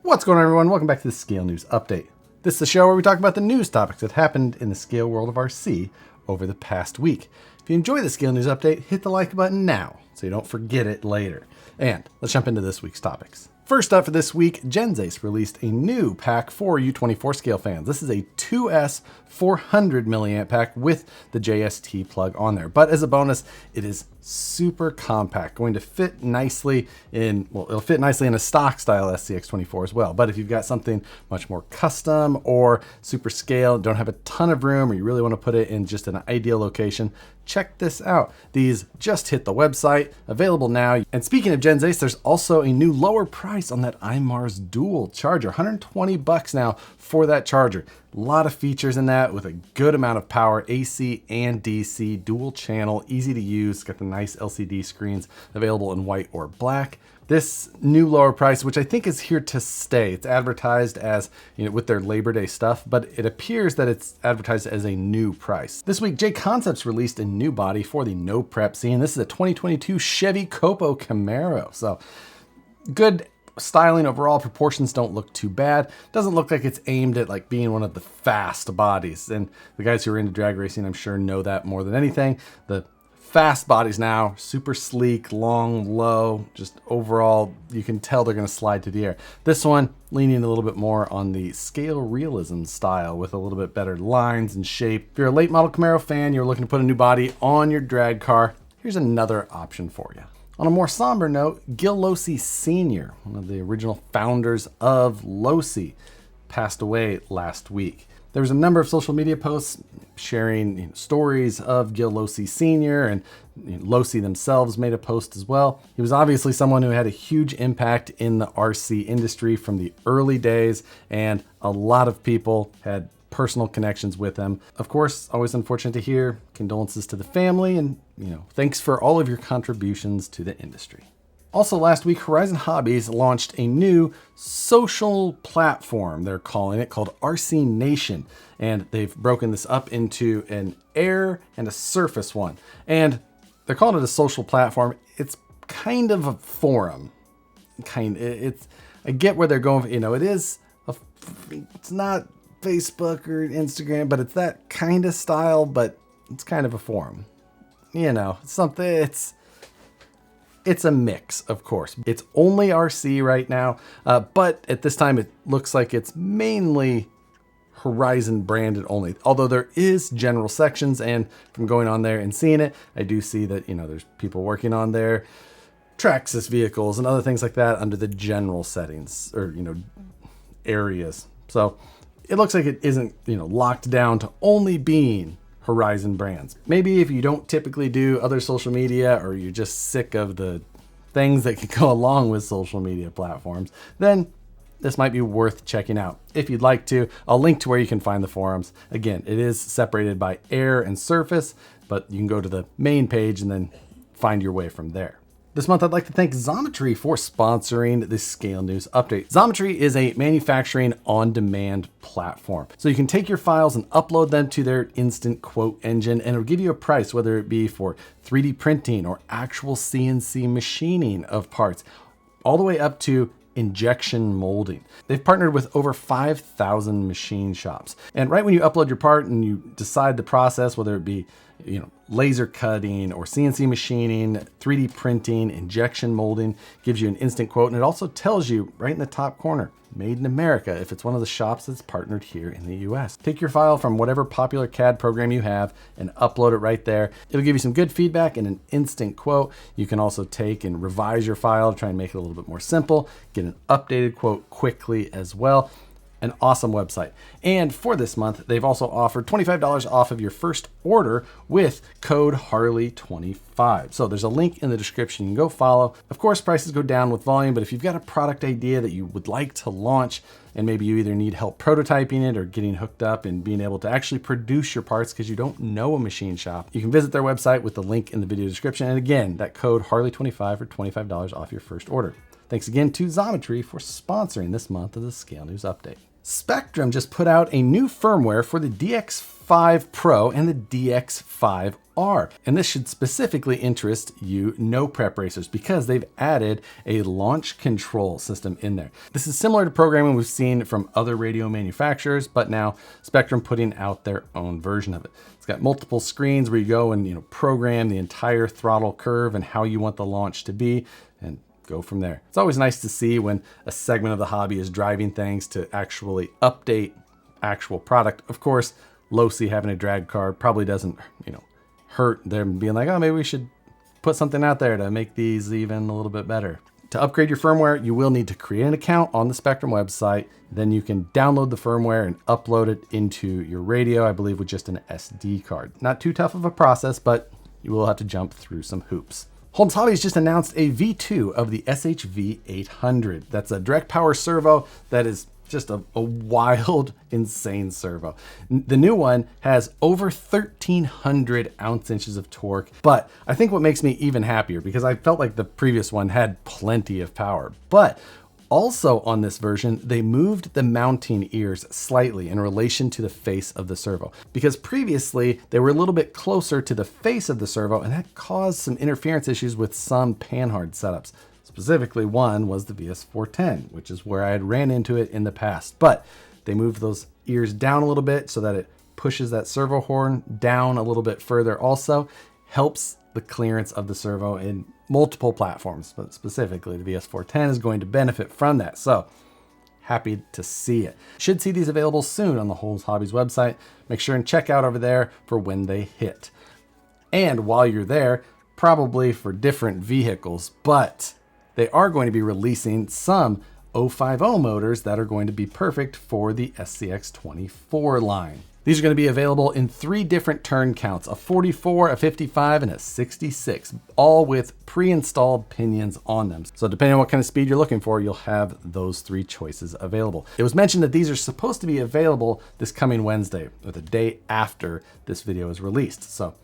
What's going on, everyone? Welcome back to the Scale News Update. This is the show where we talk about the news topics that happened in the scale world of RC over the past week. If you enjoy the Scale News Update, hit the like button now so you don't forget it later. And let's jump into this week's topics. First up for this week, Genzace released a new pack for U24 scale fans. This is a 2S 400 milliamp pack with the JST plug on there. But as a bonus, it is super compact, going to fit nicely in, well, it'll fit nicely in a stock style SCX24 as well. But if you've got something much more custom or super scale, don't have a ton of room, or you really want to put it in just an ideal location, check this out. These just hit the website, available now. And speaking of Genzace, there's also a new lower price on that iMars dual charger, 120 bucks now for that charger. A lot of features in that with a good amount of power, AC and DC, dual channel, easy to use, got the nice LCD screens available in white or black. This new lower price, which I think is here to stay, it's advertised as, with their Labor Day stuff, but it appears that it's advertised as a new price. This week, J Concepts released a new body for the no prep scene. This is a 2022 Chevy Copo Camaro. So good styling overall, proportions don't look too bad. Doesn't look like it's aimed at like being one of the fast bodies. And the guys who are into drag racing, I'm sure, know that more than anything. The fast bodies now, super sleek, long, low, just overall, you can tell they're gonna slide to the air. This one leaning a little bit more on the scale realism style with a little bit better lines and shape. If you're a late model Camaro fan, you're looking to put a new body on your drag car, here's another option for you. On a more somber note, Gill Losi Sr., one of the original founders of Losi, passed away last week. There was a number of social media posts sharing stories of Gill Losi Sr., and Losi themselves made a post as well. He was obviously someone who had a huge impact in the RC industry from the early days, and a lot of people had personal connections with him. Of course, always unfortunate to hear. Condolences to the family, and thanks for all of your contributions to the industry. Also last week, Horizon Hobbies launched a new social platform, they're calling it, called RC Nation. And they've broken this up into an air and a surface one. And they're calling it a social platform. It's kind of a forum. I get where they're going. It's not Facebook or Instagram, but it's that kind of style, but it's kind of a forum. It's a mix, of course. It's only RC right now, but at this time it looks like it's mainly Horizon branded only. Although there is general sections, and from going on there and seeing it, I do see that, there's people working on their Traxxas vehicles and other things like that under the general settings or, areas. So it looks like it isn't, locked down to only being Horizon brands. Maybe if you don't typically do other social media, or you're just sick of the things that can go along with social media platforms, then this might be worth checking out. If you'd like to, I'll link to where you can find the forums. Again, it is separated by air and surface, but you can go to the main page and then find your way from there. This month, I'd like to thank Zometry for sponsoring the Scale News Update. Zometry is a manufacturing on-demand platform. So you can take your files and upload them to their instant quote engine, and it'll give you a price, whether it be for 3D printing or actual CNC machining of parts, all the way up to injection molding. They've partnered with over 5,000 machine shops. And right when you upload your part and you decide the process, whether it be laser cutting or CNC machining, 3D printing, injection molding, gives you an instant quote. And it also tells you right in the top corner, made in America, if it's one of the shops that's partnered here in the US. Take your file from whatever popular CAD program you have and upload it right there. It'll give you some good feedback and an instant quote. You can also take and revise your file, try and make it a little bit more simple, get an updated quote quickly as well. An awesome website. And for this month, they've also offered $25 off of your first order with code Harley25. So there's a link in the description. You can go follow. Of course, prices go down with volume, but if you've got a product idea that you would like to launch, and maybe you either need help prototyping it or getting hooked up and being able to actually produce your parts because you don't know a machine shop, you can visit their website with the link in the video description. And again, that code Harley25 for $25 off your first order. Thanks again to Zometry for sponsoring this month of the Scale News Update. Spectrum just put out a new firmware for the DX5 Pro and the DX5R. And this should specifically interest you no prep racers because they've added a launch control system in there. This is similar to programming we've seen from other radio manufacturers, but now Spectrum putting out their own version of it. It's got multiple screens where you go and program the entire throttle curve and how you want the launch to be, and go from there. It's always nice to see when a segment of the hobby is driving things to actually update actual product. Of course, Losi having a drag card probably doesn't, hurt them being like, oh, maybe we should put something out there to make these even a little bit better. To upgrade your firmware, you will need to create an account on the Spectrum website. Then you can download the firmware and upload it into your radio, I believe with just an SD card. Not too tough of a process, but you will have to jump through some hoops. Holmes Hobbies just announced a V2 of the SHV800. That's a direct power servo that is just a wild, insane servo. The new one has over 1,300 ounce-inches of torque, but I think what makes me even happier, because I felt like the previous one had plenty of power, but also on this version, they moved the mounting ears slightly in relation to the face of the servo, because previously they were a little bit closer to the face of the servo, and that caused some interference issues with some panhard setups. Specifically, one was the VS410, which is where I had ran into it in the past, but they moved those ears down a little bit so that it pushes that servo horn down a little bit further. Also helps the clearance of the servo in multiple platforms, but specifically the VS410 is going to benefit from that. So happy to see it. Should see these available soon on the Holmes Hobbies website. Make sure and check out over there for when they hit. And while you're there, probably for different vehicles, but they are going to be releasing some 050 motors that are going to be perfect for the SCX24 line. These are going to be available in 3 different turn counts, a 44, a 55, and a 66, all with pre-installed pinions on them. So depending on what kind of speed you're looking for, you'll have those 3 choices available. It was mentioned that these are supposed to be available this coming Wednesday, or the day after this video is released. So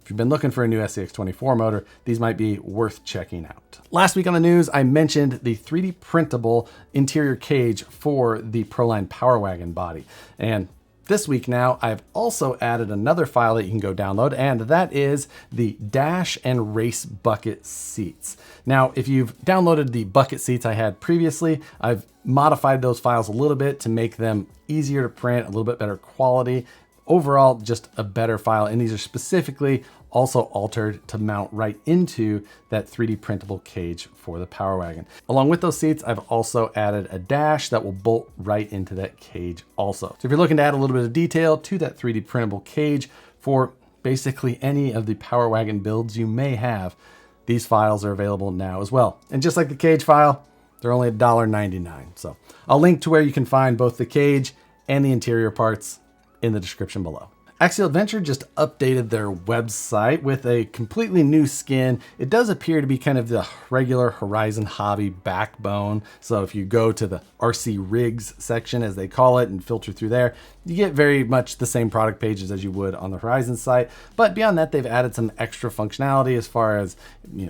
if you've been looking for a new SCX24 motor, these might be worth checking out. Last week on the news, I mentioned the 3D printable interior cage for the Proline Power Wagon body. And this week now, I've also added another file that you can go download, and that is the dash and race bucket seats. Now, if you've downloaded the bucket seats I had previously, I've modified those files a little bit to make them easier to print, a little bit better quality. Overall, just a better file, and these are specifically also altered to mount right into that 3D printable cage for the Power Wagon. Along with those seats, I've also added a dash that will bolt right into that cage also. So if you're looking to add a little bit of detail to that 3D printable cage for basically any of the Power Wagon builds you may have, these files are available now as well. And just like the cage file, they're only $1.99. So I'll link to where you can find both the cage and the interior parts in the description below. Axial Adventure just updated their website with a completely new skin. It does appear to be kind of the regular Horizon hobby backbone. So if you go to the RC rigs section, as they call it, and filter through there, you get very much the same product pages as you would on the Horizon site. But beyond that, they've added some extra functionality as far as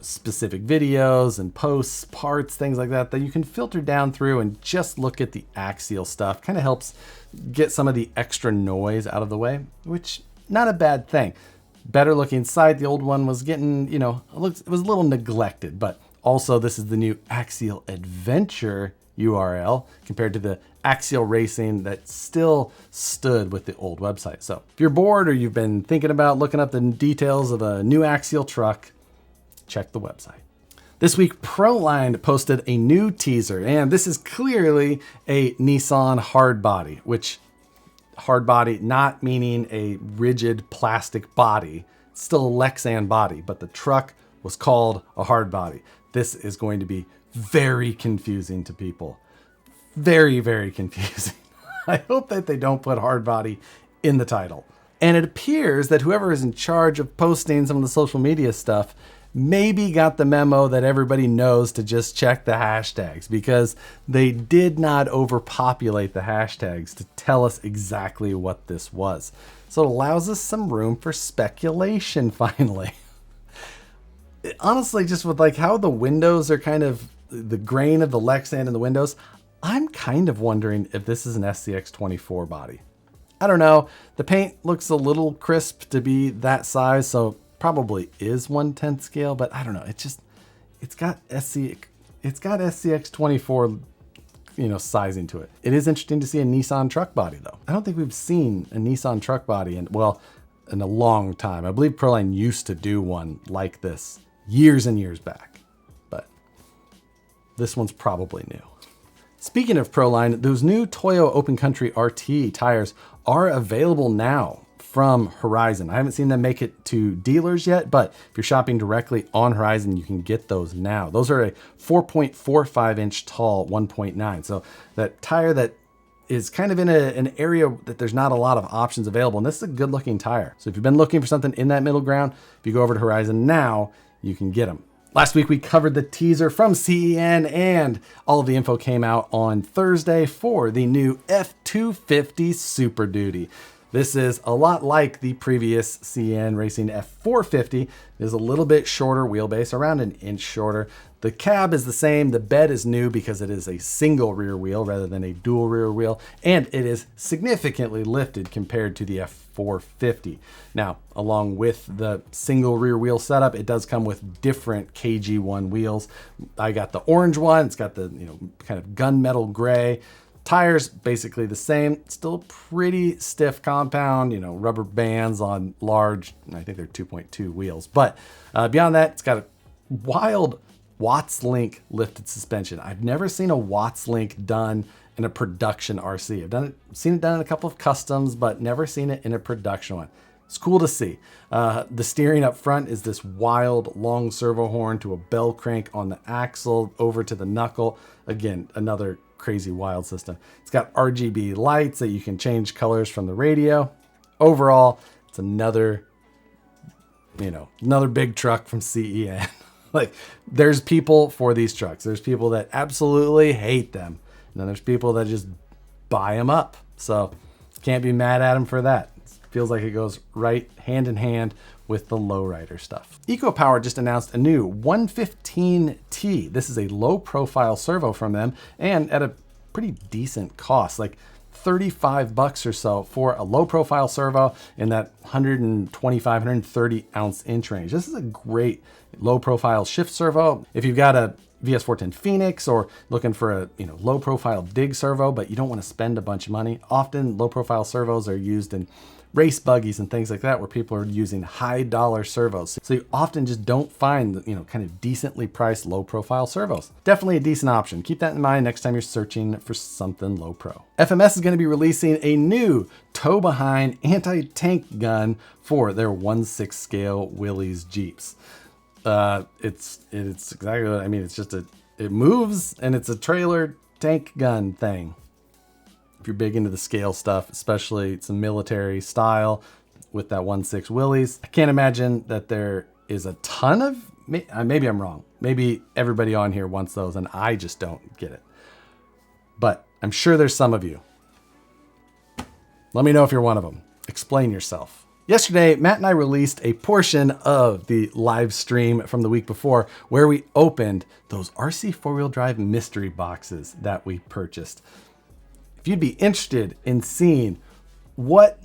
specific videos and posts, parts, things like that, that you can filter down through and just look at the Axial stuff. Kind of helps get some of the extra noise out of the way, which not a bad thing. Better looking site. The old one was getting, it was a little neglected, but also this is the new Axial Adventure URL compared to the Axial Racing that still stood with the old website. So if you're bored or you've been thinking about looking up the details of a new Axial truck, check the website. This week, Proline posted a new teaser, and this is clearly a Nissan Hardbody, which Hardbody not meaning a rigid plastic body, it's still a Lexan body, but the truck was called a Hardbody. This is going to be very confusing to people. Very, very confusing. I hope that they don't put Hardbody in the title. And it appears that whoever is in charge of posting some of the social media stuff maybe got the memo that everybody knows to just check the hashtags, because they did not overpopulate the hashtags to tell us exactly what this was. So it allows us some room for speculation finally. Honestly, just with like how the windows are kind of the grain of the Lexan in the windows, I'm kind of wondering if this is an SCX24 body. I don't know. The paint looks a little crisp to be that size, so probably is 1/10 scale, but I don't know. It's got SCX24, sizing to it. It is interesting to see a Nissan truck body though. I don't think we've seen a Nissan truck body in a long time. I believe Proline used to do one like this years and years back, but this one's probably new. Speaking of Proline, those new Toyo Open Country RT tires are available now from Horizon. I haven't seen them make it to dealers yet, but if you're shopping directly on Horizon, you can get those now. Those are a 4.45 inch tall 1.9. So that tire that is kind of in an area that there's not a lot of options available. And this is a good looking tire. So if you've been looking for something in that middle ground, if you go over to Horizon now, you can get them. Last week we covered the teaser from CEN, and all of the info came out on Thursday for the new F250 Super Duty. This is a lot like the previous CEN Racing F450. It is a little bit shorter wheelbase, around an inch shorter. The cab is the same. The bed is new because it is a single rear wheel rather than a dual rear wheel, and it is significantly lifted compared to the F450. Now, along with the single rear wheel setup, it does come with different KG1 wheels. I got the orange one. It's got the kind of gunmetal gray. Tires basically the same, still a pretty stiff compound, rubber bands on large, I think they're 2.2 wheels. But beyond that, it's got a wild Watts Link lifted suspension. I've never seen a Watts Link done in a production RC. I've seen it done in a couple of customs, but never seen it in a production one. It's cool to see. The steering up front is this wild long servo horn to a bell crank on the axle over to the knuckle. Again, another crazy wild system. It's got RGB lights that you can change colors from the radio. Overall, it's another big truck from CEN. Like, there's people for these trucks. There's people that absolutely hate them. And then there's people that just buy them up. So can't be mad at them for that. Feels like it goes right hand in hand with the lowrider stuff. EcoPower just announced a new 115T. This is a low profile servo from them, and at a pretty decent cost, like $35 or so for a low profile servo in that 125, 130 ounce inch range. This is a great low profile shift servo. If you've got a VS410 Phoenix or looking for a low profile dig servo, but you don't want to spend a bunch of money, often low profile servos are used in race buggies and things like that, where people are using high dollar servos. So you often just don't find, kind of decently priced low profile servos. Definitely a decent option. Keep that in mind next time you're searching for something low pro. FMS is going to be releasing a new tow behind anti-tank gun for their 1/6 scale Willys Jeeps. It's exactly what I mean. It's just it moves and it's a trailer tank gun thing. If you're big into the scale stuff, especially some military style with that 1/6 Willys, I can't imagine that there is a ton of, maybe I'm wrong. Maybe everybody on here wants those and I just don't get it. But I'm sure there's some of you. Let me know if you're one of them. Explain yourself. Yesterday, Matt and I released a portion of the live stream from the week before where we opened those RC four-wheel drive mystery boxes that we purchased. If you'd be interested in seeing what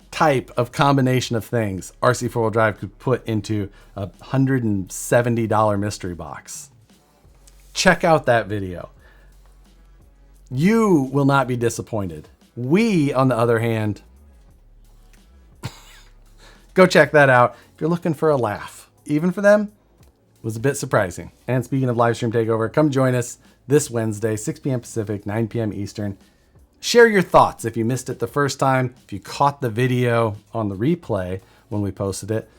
type of combination of things RC four-wheel drive could put into a $170 mystery box, check out that video. You will not be disappointed. We, on the other hand, go check that out if you're looking for a laugh. Even for them, it was a bit surprising. And speaking of live stream takeover, come join us this Wednesday, 6 p.m. Pacific, 9 p.m. Eastern. Share your thoughts if you missed it the first time, if you caught the video on the replay when we posted it.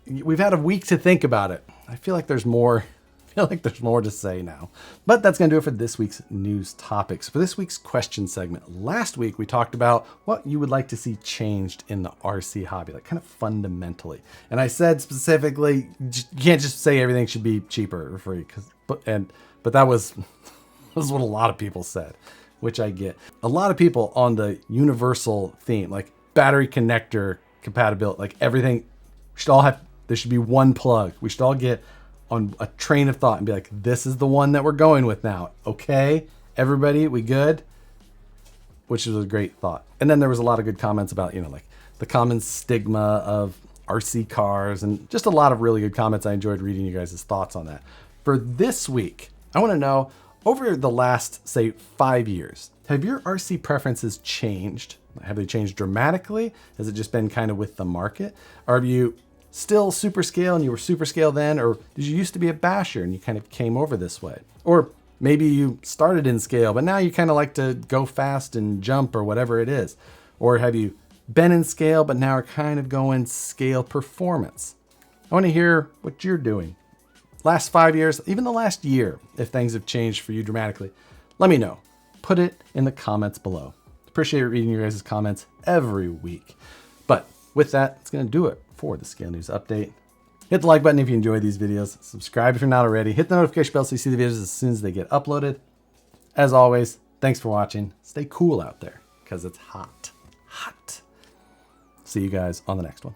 We've had a week to think about it. I feel like there's more to say now. But that's going to do it for this week's news topics. For this week's question segment, last week we talked about what you would like to see changed in the RC hobby, like kind of fundamentally. And I said specifically, you can't just say everything should be cheaper or free, but that was what a lot of people said, which I get. A lot of people on the universal theme, like battery connector compatibility, like everything there should be one plug. We should all get on a train of thought and be like, this is the one that we're going with now. Okay. Everybody, we good? Which was a great thought. And then there was a lot of good comments about, like the common stigma of RC cars and just a lot of really good comments. I enjoyed reading you guys' thoughts on that. For this week, I want to know, over the last, say, 5 years, have your RC preferences changed? Have they changed dramatically? Has it just been kind of with the market? Or have you still super scale and you were super scale then? Or did you used to be a basher and you kind of came over this way? Or maybe you started in scale, but now you kind of like to go fast and jump or whatever it is. Or have you been in scale, but now are kind of going scale performance? I want to hear what you're doing. Last 5 years, even the last year, if things have changed for you dramatically, let me know. Put it in the comments below. Appreciate reading your guys' comments every week. But with that, it's going to do it for the Scale News Update. Hit the like button if you enjoy these videos. Subscribe if you're not already. Hit the notification bell so you see the videos as soon as they get uploaded. As always, thanks for watching. Stay cool out there because it's hot. Hot. See you guys on the next one.